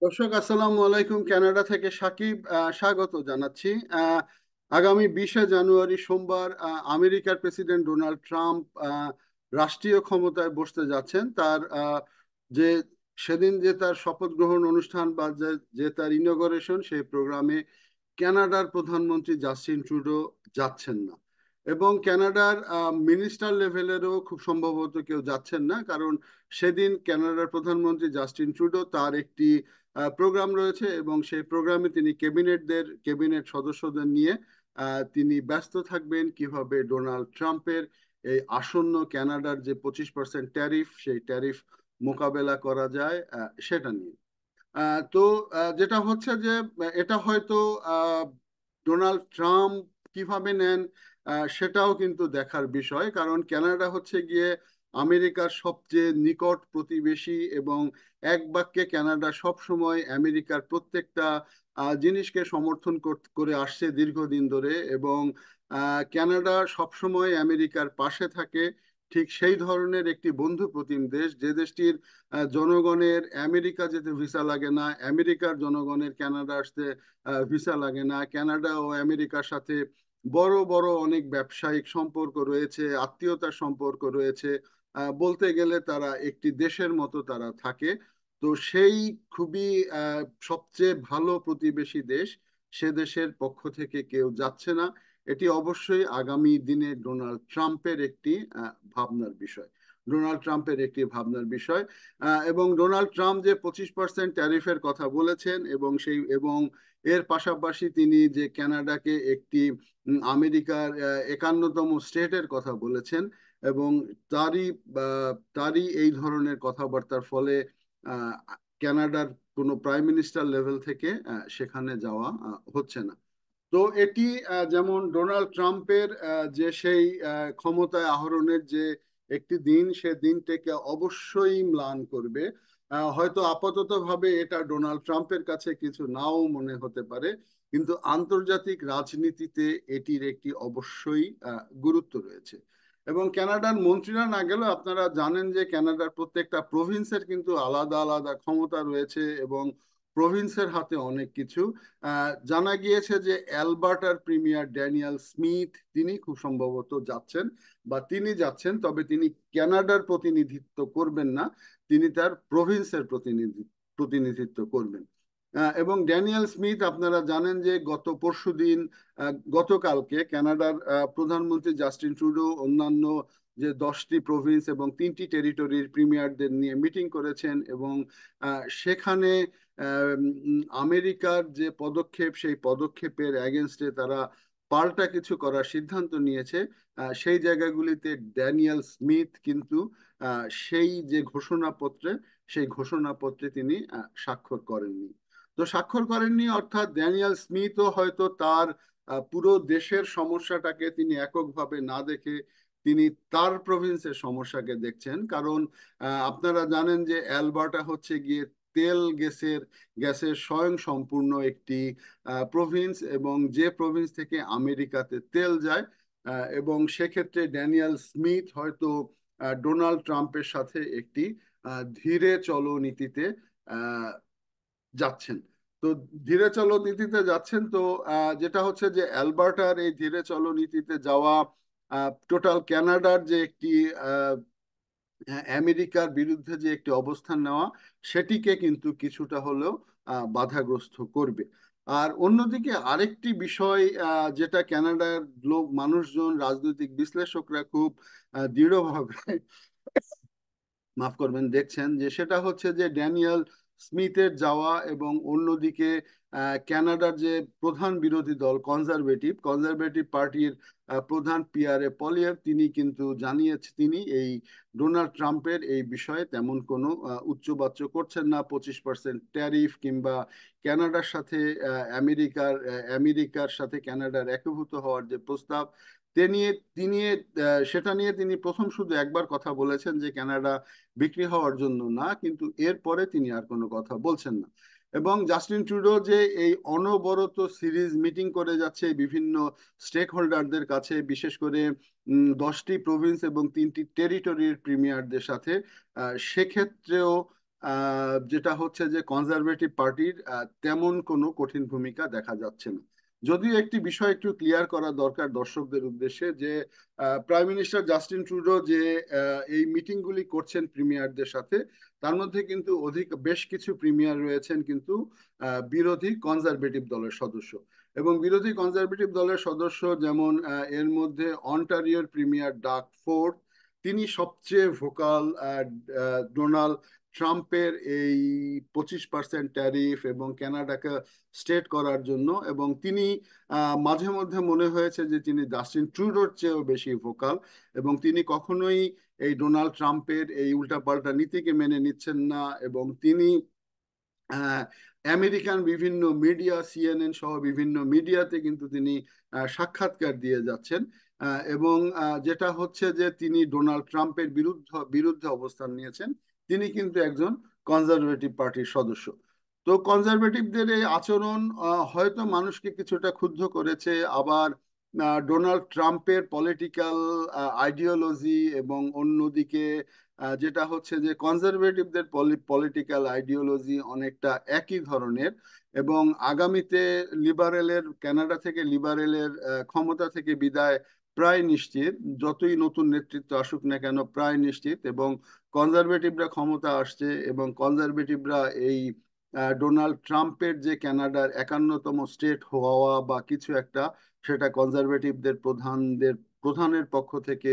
দর্শক আসসালামু আলাইকুম। কানাডা থেকে সাকিব স্বাগত জানাচ্ছি। আগামী 20শে জানুয়ারি সোমবার আমেরিকার প্রেসিডেন্ট ডোনাল্ড ট্রাম্প রাষ্ট্রীয় ক্ষমতায় বসতে যাচ্ছেন। তার যে সেদিন যে তার শপথ গ্রহণ অনুষ্ঠান বা যে যে তার ইনগরেশন, সেই প্রোগ্রামে কানাডার প্রধানমন্ত্রী জাস্টিন ট্রুডো যাচ্ছেন না, এবং কানাডার মিনিস্টার লেভেলেরও খুব সম্ভবত কেউ যাচ্ছেন না, কারণ সেদিন কানাডার প্রধানমন্ত্রী জাস্টিন ট্রুডো তার একটি প্রোগ্রাম রয়েছে, এবং সেই প্রোগ্রামে তিনি ক্যাবিনেট সদস্যদের নিয়ে তিনি ব্যস্ত থাকবেন কিভাবে ডোনাল্ড ট্রাম্পের এই আসন্ন কানাডার যে 25% ট্যারিফ, সেই ট্যারিফ মোকাবেলা করা যায় সেটা নিয়ে। তো যেটা হচ্ছে যে এটা হয়তো আহ, ডোনাল্ড ট্রাম্প কিভাবে নেন সেটাও কিন্তু দেখার বিষয়, কারণ কানাডা হচ্ছে গিয়ে আমেরিকার সবচেয়ে নিকট প্রতিবেশী, এবং এক বাক্যে কানাডা সব সময় আমেরিকার প্রত্যেকটা জিনিসকে সমর্থন করে আসছে দীর্ঘদিন ধরে, এবং কানাডা সবসময় আমেরিকার পাশে থাকে। ঠিক সেই ধরনের একটি বন্ধু প্রতিম দেশ, যে দেশটির জনগণের আমেরিকা যেতে ভিসা লাগে না, আমেরিকার জনগণের কানাডা আসতে ভিসা লাগে না। কানাডা ও আমেরিকার সাথে বড় বড় অনেক ব্যবসায়িক সম্পর্ক রয়েছে, আত্মীয়তার সম্পর্ক রয়েছে। বলতে গেলে তারা একটি দেশের মতো তারা থাকে। তো সেই খুবই সবচেয়ে ভালো প্রতিবেশী দেশ, সে দেশের পক্ষ থেকে কেউ যাচ্ছে না। এটি অবশ্যই আগামী দিনে ডোনাল্ড ট্রাম্পের একটি ভাবনার বিষয়। এবং ডোনাল্ড ট্রাম্প যে 25% ট্যারিফের কথা বলেছেন, এবং এর পাশাপাশি তিনি যে কানাডাকে একটি আমেরিকার 51তম স্টেটের কথা বলেছেন, এবং তারই তারই এই ধরনের কথাবার্তার ফলে আহ, কানাডার কোনো প্রাইম মিনিস্টার লেভেল থেকে সেখানে যাওয়া হচ্ছে না। তো এটি যেমন ডোনাল্ড ট্রাম্পের যে সেই ক্ষমতায় আহরণের যে একটি দিন, সে দিনটাকে অবশ্যই ম্লান করবে। হয়তো আপাতত ভাবে এটা ডোনাল্ড ট্রাম্পের কাছে কিছু নাও মনে হতে পারে, কিন্তু আন্তর্জাতিক রাজনীতিতে এটির একটি অবশ্যই গুরুত্ব রয়েছে। এবং কানাডার মন্ত্রীরা না গেলেও আপনারা জানেন যে কানাডার প্রত্যেকটা প্রভিন্সের কিন্তু আলাদা আলাদা ক্ষমতা রয়েছে, এবং প্রভিন্সের হাতে অনেক কিছু। জানা গিয়েছে যে অ্যালবার্টার প্রিমিয়ার ড্যানিয়েল স্মিথ তিনি খুব সম্ভবত যাচ্ছেন, বা তিনি যাচ্ছেন, তবে তিনি কানাডার প্রতিনিধিত্ব করবেন না, তিনি তার প্রভিন্সের প্রতিনিধিত্ব করবেন। এবং ড্যানিয়েল স্মিথ আপনারা জানেন যে গতকালকে কানাডার প্রধানমন্ত্রী জাস্টিন ট্রুডো অন্যান্য যে 10টি প্রভিন্স এবং 3টি টেরিটরির প্রিমিয়ারদের নিয়ে মিটিং করেছেন, এবং সেখানে আমেরিকার যে পদক্ষেপ, সেই পদক্ষেপের এগেনস্টে তারা পাল্টা কিছু করার সিদ্ধান্ত নিয়েছে। সেই জায়গাগুলিতে ড্যানিয়েল স্মিথ কিন্তু সেই ঘোষণাপত্রে তিনি স্বাক্ষর করেননি। তো স্বাক্ষর করেননি অর্থাৎ ড্যানিয়েল স্মিথও হয়তো তার পুরো দেশের সমস্যাটাকে তিনি এককভাবে না দেখে তিনি তার প্রভিন্সের সমস্যাকে দেখছেন। কারণ আপনারা জানেন যে অ্যালবার্টা হচ্ছে গিয়ে তেল গ্যাসের স্বয়ং সম্পূর্ণ একটি প্রভিন্স, এবং যে প্রভিন্স থেকে আমেরিকাতে তেল যায়। এবং সেক্ষেত্রে ড্যানিয়েল স্মিথ হয়তো ডোনাল্ড ট্রাম্পের সাথে একটি ধীরে চলো নীতিতে আহ, যাচ্ছেন। তো ধীরে চলো নীতিতে যাচ্ছেন, তো যেটা হচ্ছে যে অ্যালবার্টার এই ধীরে চলো নীতিতে যাওয়া টোটাল কানাডার যে একটি আমেরিকার বিরুদ্ধে যে একটি অবস্থান নেওয়া, সেটিকে কিন্তু কিছুটা হলেও বাধাগ্রস্ত করবে। আর অন্যদিকে আরেকটি বিষয় যেটা কানাডার মানুষজন, রাজনৈতিক বিশ্লেষকরা খুব দৃঢ়ভাবে মাফ করবেন দেখছেন, যে সেটা হচ্ছে যে ড্যানিয়েল স্মিথের যাওয়া, এবং অন্যদিকে কানাডার যে প্রধান বিরোধী দল কনজারভেটিভ পার্টির প্রধান পিয়ারে পলিয়েভ, তিনি এই ডোনাল্ড ট্রাম্পের এই বিষয়ে তেমন কোনো উচ্চবাচ্য করছেন না। 25% ট্যারিফ কিংবা কানাডার সাথে আমেরিকার সাথে কানাডার একীভূত হওয়ার যে প্রস্তাব, তে নিয়ে তিনি সেটা নিয়ে তিনি প্রথম শুধু একবার কথা বলেছেন যে কানাডা বিক্রি হওয়ার জন্য না, কিন্তু এরপরে তিনি আর কোনো কথা বলছেন না। এবং জাস্টিন ট্রুডো যে এই অনবরত সিরিজ মিটিং করে যাচ্ছে বিভিন্ন স্টেক হোল্ডারদের কাছে, বিশেষ করে 10টি প্রভিন্স এবং 3টি টেরিটরির প্রিমিয়ারদের সাথে, সেক্ষেত্রেও যেটা হচ্ছে যে কনজারভেটিভ পার্টির তেমন কোনো কঠিন ভূমিকা দেখা যাচ্ছে না। যদিও একটি বিষয় একটু ক্লিয়ার করা দরকার দর্শকদের উদ্দেশ্যে, যে প্রাইম মিনিস্টার জাস্টিন ট্রুডো যে এই মিটিংগুলি করছেন প্রিমিয়ারদের সাথে, তার মধ্যে কিন্তু বেশ কিছু প্রিমিয়ার রয়েছেন কিন্তু বিরোধী কনজারভেটিভ দলের সদস্য। এবং বিরোধী কনজারভেটিভ দলের সদস্য যেমন এর মধ্যে অন্টারিওর প্রিমিয়ার ডাক ফোর্ড, তিনি সবচেয়ে ভোকাল ডোনাল্ড ট্রাম্পের এই 25% ট্যারিফ এবং কানাডাকে স্টেট করার জন্য। এবং তিনি মাঝে মধ্যে মনে হয়েছে যে তিনি জাস্টিন ট্রুডোর চেয়েও বেশি ভোকাল, এবং তিনি কখনোই এই ডোনাল্ড ট্রাম্পের এই উল্টাপাল্টা নীতিকে মেনে নিচ্ছেন না। এবং তিনি আহ, আমেরিকান বিভিন্ন মিডিয়া, সিএনএন সহ বিভিন্ন মিডিয়াতে কিন্তু তিনি সাক্ষাৎকার দিয়ে যাচ্ছেন। এবং যেটা হচ্ছে যে তিনি ডোনাল্ড ট্রাম্পের বিরুদ্ধে অবস্থান নিয়েছেন। তিনি কিন্তু একজন কনজারভেটিভ পার্টির সদস্য। তো কনজারভেটিভদের এই আচরণ হয়তো মানুষকে কিছুটা ক্ষুব্ধ করেছে। আবার ডোনাল্ড ট্রাম্পের পলিটিক্যাল আইডিওলজি এবং অন্যদিকে যেটা হচ্ছে যে কনজারভেটিভদের পলিটিক্যাল আইডিওলজি অনেকটা একই ধরনের। এবং আগামীতে কানাডা থেকে লিবারেলের ক্ষমতা থেকে বিদায় প্রায় নিশ্চিত, যতই নতুন নেতৃত্ব আসুক না কেন প্রায় নিশ্চিত। এবং কনজারভেটিভরা ক্ষমতা আসছে, এবং কনজারভেটিভরা এই ডোনাল্ড ট্রাম্পের যে কানাডার 51তম স্টেট হওয়া বা কিছু একটা, সেটা প্রধানের পক্ষ থেকে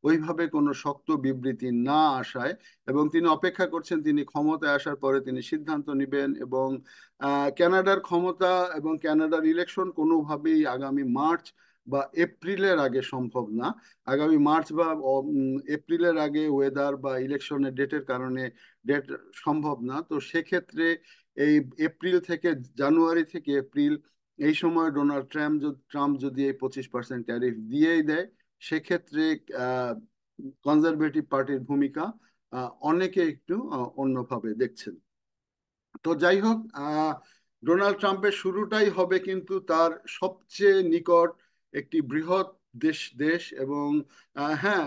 ওইভাবে কোনো শক্ত বিবৃতি না আসায়, এবং তিনি অপেক্ষা করছেন তিনি ক্ষমতায় আসার পরে তিনি সিদ্ধান্ত নেবেন। এবং কানাডার ক্ষমতা এবং কানাডার ইলেকশন কোনোভাবেই আগামী মার্চ বা এপ্রিলের আগে সম্ভব না। আগামী মার্চ বা এপ্রিলের আগে ওয়েদার বা ইলেকশনের ডেটের কারণে ডেট সম্ভব না। তো সেক্ষেত্রে এই জানুয়ারি থেকে এপ্রিল, এই সময় ডোনাল্ড ট্রাম্প যদি এই 25% ট্যারিফ দিয়েই দেয়, সেক্ষেত্রে কনজারভেটিভ পার্টির ভূমিকা অনেকে একটু অন্যভাবে দেখছেন। তো যাই হোক, ডোনাল্ড ট্রাম্পের শুরুটাই হবে কিন্তু তার সবচেয়ে নিকট একটি বৃহৎ দেশ। এবং হ্যাঁ,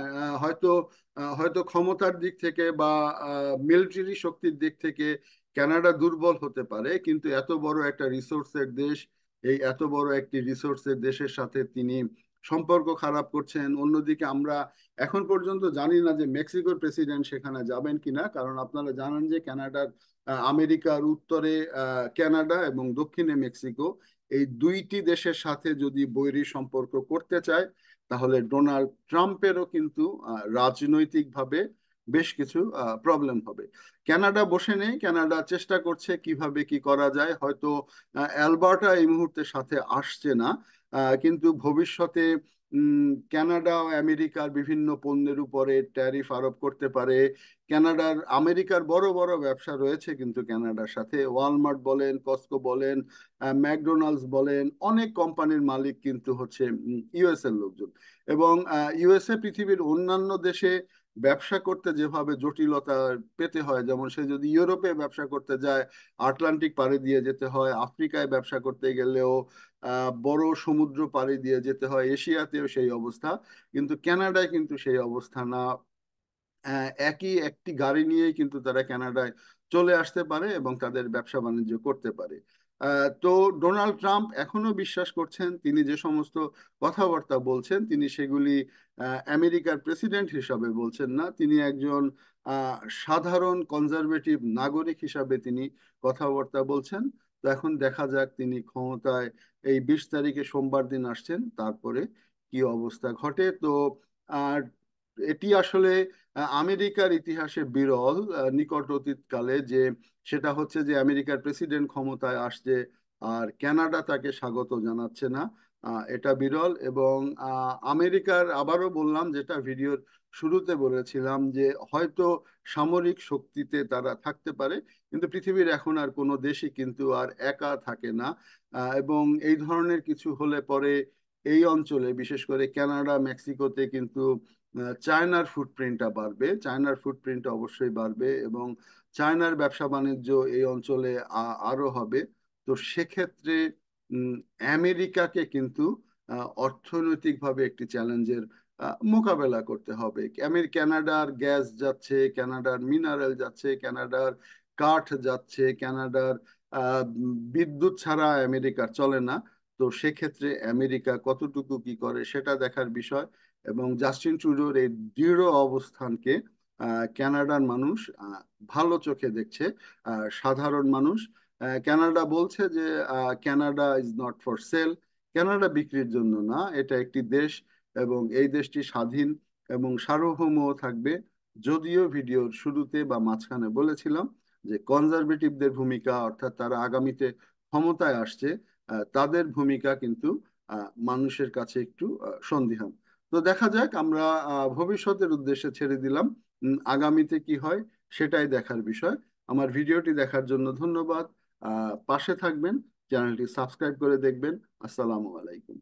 হয়তো ক্ষমতার দিক থেকে বা মিলিটারি শক্তির দিক থেকে কানাডা দুর্বল হতে পারে, কিন্তু এত বড় একটা রিসোর্সের দেশ, এই এত বড় একটি রিসোর্সের দেশের সাথে তিনি সম্পর্ক খারাপ করছেন। অন্যদিকে আমরা এখন পর্যন্ত জানি না যে মেক্সিকোর প্রেসিডেন্ট সেখানে যাবেন কিনা, কারণ আপনারা জানেন যে আমেরিকার উত্তরে কানাডা এবং দক্ষিণে মেক্সিকো, এই দুইটি দেশের সাথে যদি বৈরী সম্পর্ক করতে চায়, তাহলে ডোনাল্ড ট্রাম্পেরও কিন্তু রাজনৈতিকভাবে বেশ কিছু প্রবলেম হবে। কানাডা বসে নেই, কানাডা চেষ্টা করছে কিভাবে কি করা যায়। হয়তো অ্যালবার্টা এই মুহূর্তে সাথে আসছে না, কিন্তু ভবিষ্যতে কানাডা ও আমেরিকার বিভিন্ন পণ্যের উপরে ট্যারিফ আরোপ করতে পারে। আমেরিকার বড় বড় ব্যবসা রয়েছে কিন্তু কানাডার সাথে, ওয়ালমার্ট বলেন, কস্কো বলেন, ম্যাকডোনাল্ডস বলেন, অনেক কোম্পানির মালিক কিন্তু হচ্ছে ইউএস এর লোকজন। এবং ইউএসএ পৃথিবীর অন্যান্য দেশে ব্যবসা করতে যেভাবে জটিলতা পেতে হয়, যেমন সে যদি ইউরোপে ব্যবসা করতে যায় আটলান্টিক পাড়ি দিয়ে যেতে হয়, আফ্রিকায় ব্যবসা করতে গেলেও বড় সমুদ্র পাড়ি দিয়ে যেতে হয়, এশিয়াতেও সেই অবস্থা। কিন্তু কানাডায় কিন্তু সেই অবস্থা না। একই একটি গাড়ি নিয়েই কিন্তু তারা কানাডায় চলে আসতে পারে এবং তাদের ব্যবসা বাণিজ্য করতে পারে। তো ডোনাল্ড ট্রাম্প এখনো বিশ্বাস করছেন, তিনি যে সমস্ত কথাবার্তা বলছেন তিনি সেগুলি আমেরিকার প্রেসিডেন্ট হিসাবে বলছেন না, তিনি একজন আহ, সাধারণ কনজারভেটিভ নাগরিক হিসাবে তিনি কথাবার্তা বলছেন। তো এখন দেখা যাক তিনি ক্ষমতায় এই 20 তারিখে সোমবার দিন আসছেন, তারপরে কি অবস্থা ঘটে। তো আহ, এটি আসলে আমেরিকার ইতিহাসে বিরল নিকট অতীতকালে, যে সেটা হচ্ছে যে আমেরিকার প্রেসিডেন্ট ক্ষমতায় আসছে আর কানাডা তাকে স্বাগত জানাচ্ছে না। এটা বিরল। এবং আমেরিকার, আবারও বললাম যেটা ভিডিওর শুরুতে বলেছিলাম, যে হয়তো সামরিক শক্তিতে তারা থাকতে পারে, কিন্তু পৃথিবীর এখন আর কোনো দেশই কিন্তু আর একা থাকে না। এবং এই ধরনের কিছু হলে পরে এই অঞ্চলে বিশেষ করে কানাডা মেক্সিকোতে কিন্তু চায়নার ফুটপ্রিন্টটা বাড়বে, চায়নার ফুটপ্রিন্টটা অবশ্যই বাড়বে, এবং চায়নার ব্যবসা বাণিজ্য এই অঞ্চলে আরো হবে। তো সেক্ষেত্রে উম, আমেরিকাকে কিন্তু অর্থনৈতিকভাবে একটি চ্যালেঞ্জের মোকাবেলা করতে হবে। কানাডার গ্যাস যাচ্ছে, কানাডার মিনারেল যাচ্ছে, কানাডার কাঠ যাচ্ছে কানাডার, বিদ্যুৎ ছাড়া আমেরিকার চলে না। তো সেক্ষেত্রে আমেরিকা কতটুকু কি করে সেটা দেখার বিষয়। এবং জাস্টিন ট্রুডোর এই দৃঢ় অবস্থানকে কানাডার মানুষ ভালো চোখে দেখছে। সাধারণ মানুষ, কানাডা বলছে যে Canada is not for sale, Canada বিক্রির জন্য না, এটা একটি দেশ এবং এই দেশটি স্বাধীন এবং সার্বভৌমও থাকবে। যদিও ভিডিওর শুরুতে বা মাঝখানে বলেছিলাম যে কনজারভেটিভদের ভূমিকা, অর্থাৎ তারা আগামীতে ক্ষমতায় আসছে, তাদের ভূমিকা কিন্তু মানুষের কাছে একটু সন্দিহান। তো দেখা যাক, আমরা ভবিষ্যতের উদ্দেশ্যে ছেড়ে দিলাম। আগামীতে কি হয় সেটাই দেখার বিষয়। আমার ভিডিওটি দেখার জন্য ধন্যবাদ। পাশে থাকবেন, চ্যানেলটি সাবস্ক্রাইব করে দেখবেন। আসসালামু আলাইকুম।